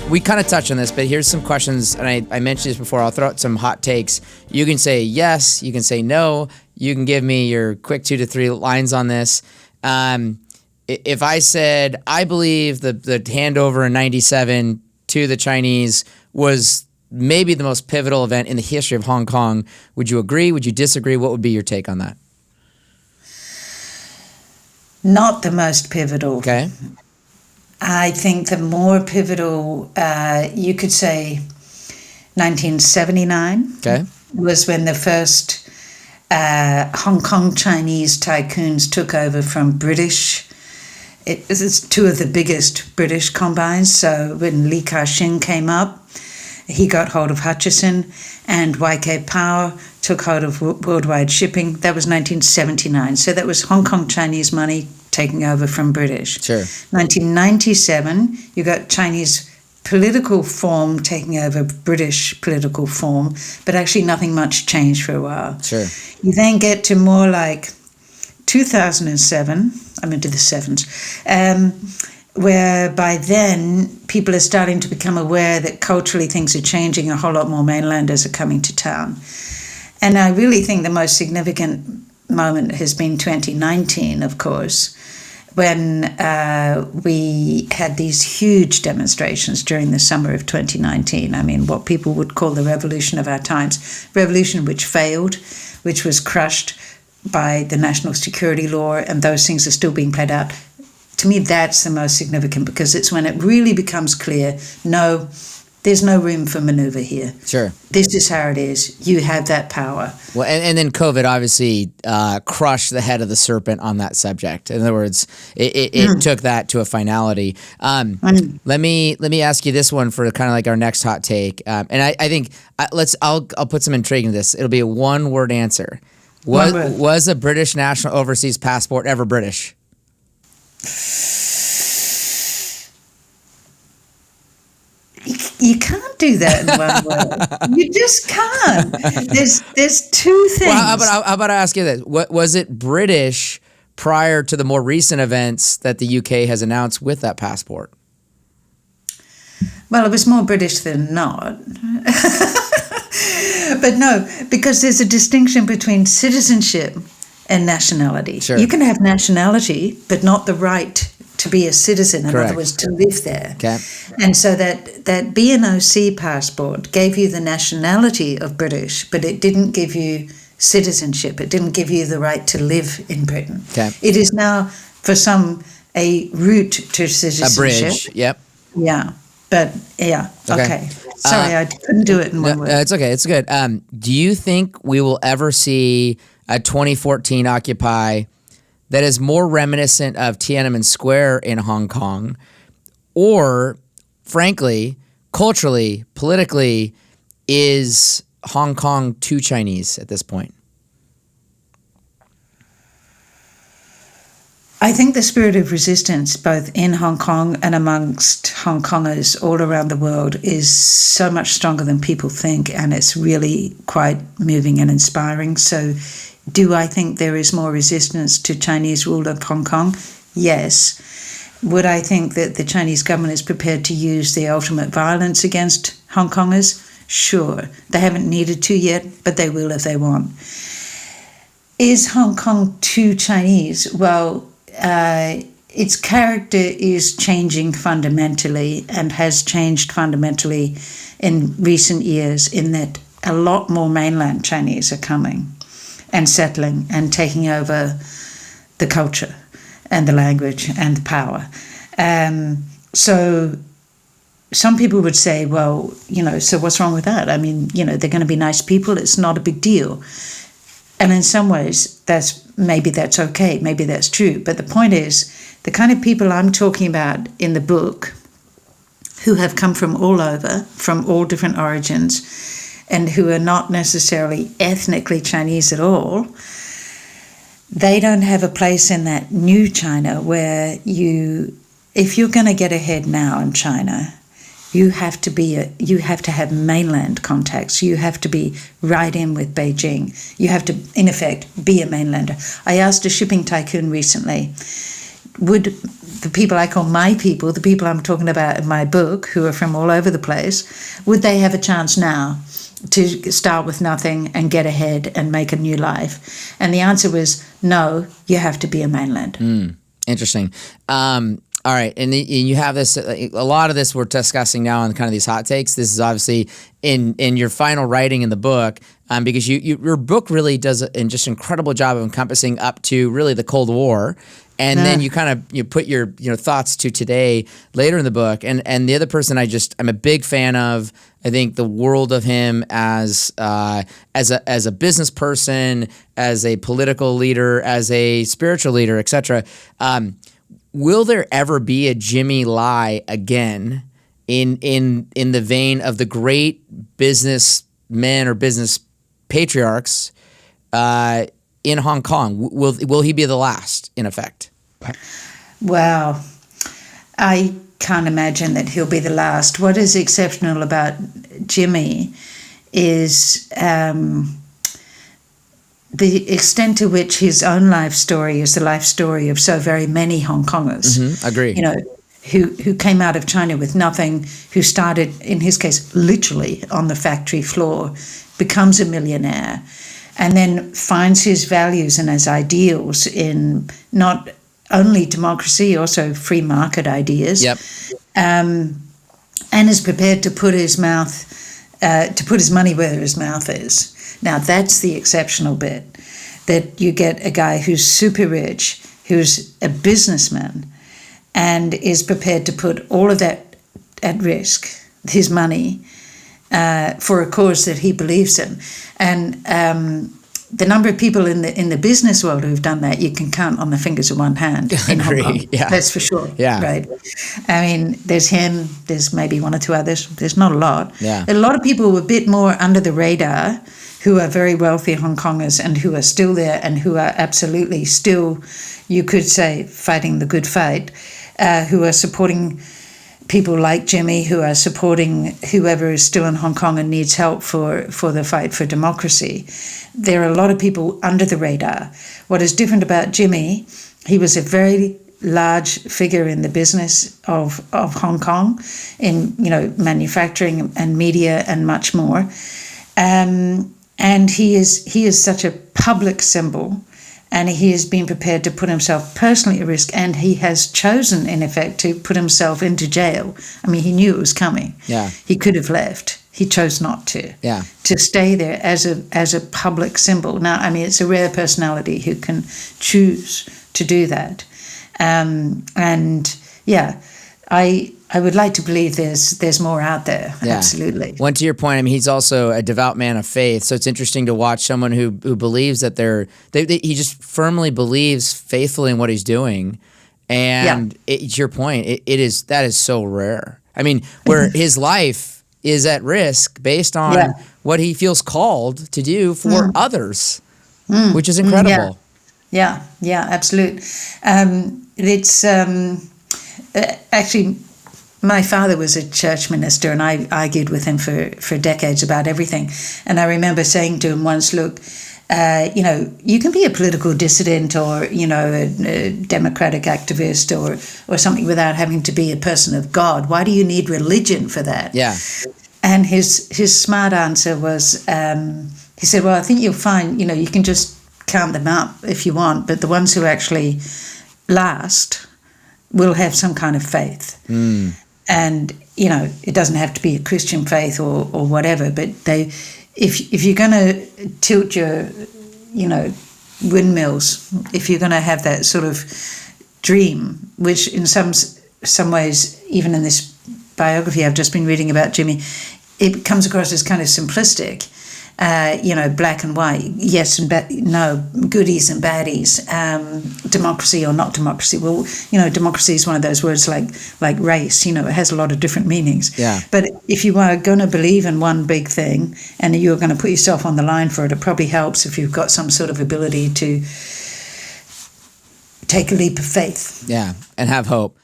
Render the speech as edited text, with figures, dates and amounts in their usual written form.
we kind of touched on this, but here's some questions, and I mentioned this before. I'll throw out some hot takes. You can say yes, you can say no. You can give me your quick 2 to 3 lines on this. If I said, I believe the handover in 97 to the Chinese was maybe the most pivotal event in the history of Hong Kong, would you agree? Would you disagree? What would be your take on that? Not the most pivotal. Okay. I think the more pivotal, you could say 1979 was when the first Hong Kong Chinese tycoons took over from British. It's 2 of the biggest British combines. So when Li Ka-shing came up, he got hold of Hutchison, and YK Power took hold of Worldwide Shipping. That was 1979. So that was Hong Kong Chinese money taking over from British. Sure. 1997, you got Chinese political form taking over British political form, but actually nothing much changed for a while. Sure. You then get to more like 2007, I'm into the sevens, where by then people are starting to become aware that culturally things are changing, a whole lot more mainlanders are coming to town. And I really think the most significant moment has been 2019, of course, when we had these huge demonstrations during the summer of 2019. I mean, what people would call the revolution of our times, revolution which failed, which was crushed by the national security law, and those things are still being played out. To me, that's the most significant, because it's when it really becomes clear, no, there's no room for maneuver here. Sure. This is how it is. You have that power. Well, and then COVID obviously crushed the head of the serpent on that subject. In other words, it took that to a finality. Let me ask you this one for kind of like our next hot take. And I think I'll put some intrigue into this. It'll be a one-word answer. Was a British national overseas passport ever British? You can't do that in one word. You just can't. There's 2 things. Well, how about I ask you this? Was it British prior to the more recent events that the UK has announced with that passport? Well, it was more British than not. But no, because there's a distinction between citizenship and nationality. Sure. You can have nationality, but not the right to be a citizen, in Correct. other words, to live there. Okay. And so that B&OC passport gave you the nationality of British, but it didn't give you citizenship. It didn't give you the right to live in Britain. Okay. It is now, for some, a route to citizenship. A bridge, yep. Yeah, but yeah, okay. Sorry, I couldn't do it in one word. It's okay, it's good. Do you think we will ever see a 2014 Occupy that is more reminiscent of Tiananmen Square in Hong Kong, or, frankly, culturally, politically, is Hong Kong too Chinese at this point? I think the spirit of resistance, both in Hong Kong and amongst Hong Kongers all around the world, is so much stronger than people think, and it's really quite moving and inspiring. So do I think there is more resistance to Chinese rule of Hong Kong? Yes. Would I think that the Chinese government is prepared to use the ultimate violence against Hong Kongers? Sure. They haven't needed to yet, but they will if they want. Is Hong Kong too Chinese? Well, its character is changing fundamentally, and has changed fundamentally in recent years, in that a lot more mainland Chinese are coming and settling and taking over the culture and the language and the power. So some people would say, well, so what's wrong with that? I mean, they're going to be nice people. It's not a big deal. And in some ways, maybe that's okay. Maybe that's true. But the point is, the kind of people I'm talking about in the book, who have come from all over, from all different origins, and who are not necessarily ethnically Chinese at all, they don't have a place in that new China where if you're going to get ahead now in China, you have to have mainland contacts. You have to be right in with Beijing. You have to, in effect, be a mainlander. I asked a shipping tycoon recently, would the people I call my people, the people I'm talking about in my book, who are from all over the place, would they have a chance now to start with nothing and get ahead and make a new life? And the answer was no, you have to be a mainland. Interesting. All right, and you have this. A lot of this we're discussing now on kind of these hot takes. This is obviously in your final writing in the book, because your book really does an just incredible job of encompassing up to really the Cold War, and then you kind of put your thoughts to today later in the book. And the other person I'm a big fan of. I think the world of him as a business person, as a political leader, as a spiritual leader, etc. Will there ever be a Jimmy Lai again in the vein of the great businessmen or business patriarchs in Hong Kong? Will he be the last, in effect? Wow. I can't imagine that he'll be the last. What is exceptional about Jimmy is the extent to which his own life story is the life story of so very many Hong Kongers. Agree. Who came out of China with nothing, who started, in his case, literally on the factory floor, becomes a millionaire, and then finds his values and his ideals in not only democracy, also free market ideas. Yep. And is prepared to put his money where his mouth is. Now, that's the exceptional bit, that you get a guy who's super rich, who's a businessman, and is prepared to put all of that at risk, his money, for a cause that he believes in. And the number of people in the business world who've done that, you can count on the fingers of one hand in Hong Kong. Yeah. That's for sure. Yeah. Right. I mean, there's him, there's maybe one or two others. There's not a lot. Yeah. A lot of people were a bit more under the radar, who are very wealthy Hong Kongers and who are still there and who are absolutely still, you could say, fighting the good fight, who are supporting people like Jimmy, who are supporting whoever is still in Hong Kong and needs help for the fight for democracy. There are a lot of people under the radar. What is different about Jimmy, he was a very large figure in the business of Hong Kong, in manufacturing and media and much more. And he is such a public symbol, and he has been prepared to put himself personally at risk, and he has chosen, in effect, to put himself into jail. I mean, he knew it was coming. Yeah. He could have left. He chose not to. Yeah. To stay there as a public symbol. Now, I mean, it's a rare personality who can choose to do that. And yeah, I would like to believe there's more out there. Yeah. Absolutely. One, to your point, I mean, he's also a devout man of faith. So it's interesting to watch someone who believes that he just firmly believes faithfully in what he's doing. And to your point, that is so rare. I mean, where his life is at risk based on what he feels called to do for others, which is incredible. Yeah, absolutely. It's actually, my father was a church minister, and I argued with him for decades about everything. And I remember saying to him once, look, you can be a political dissident or, a democratic activist or something without having to be a person of God. Why do you need religion for that? Yeah. And his smart answer was, he said, well, I think you'll find, you can just count them up if you want, but the ones who actually last will have some kind of faith. And, it doesn't have to be a Christian faith or whatever, but if you're going to tilt your, windmills, if you're going to have that sort of dream, which in some ways, even in this biography I've just been reading about Jimmy, it comes across as kind of simplistic, black and white, yes and no, goodies and baddies, democracy or not democracy. Well, democracy is one of those words like race, it has a lot of different meanings. Yeah. But if you are going to believe in one big thing and you're going to put yourself on the line for it, it probably helps if you've got some sort of ability to take a leap of faith. Yeah, and have hope.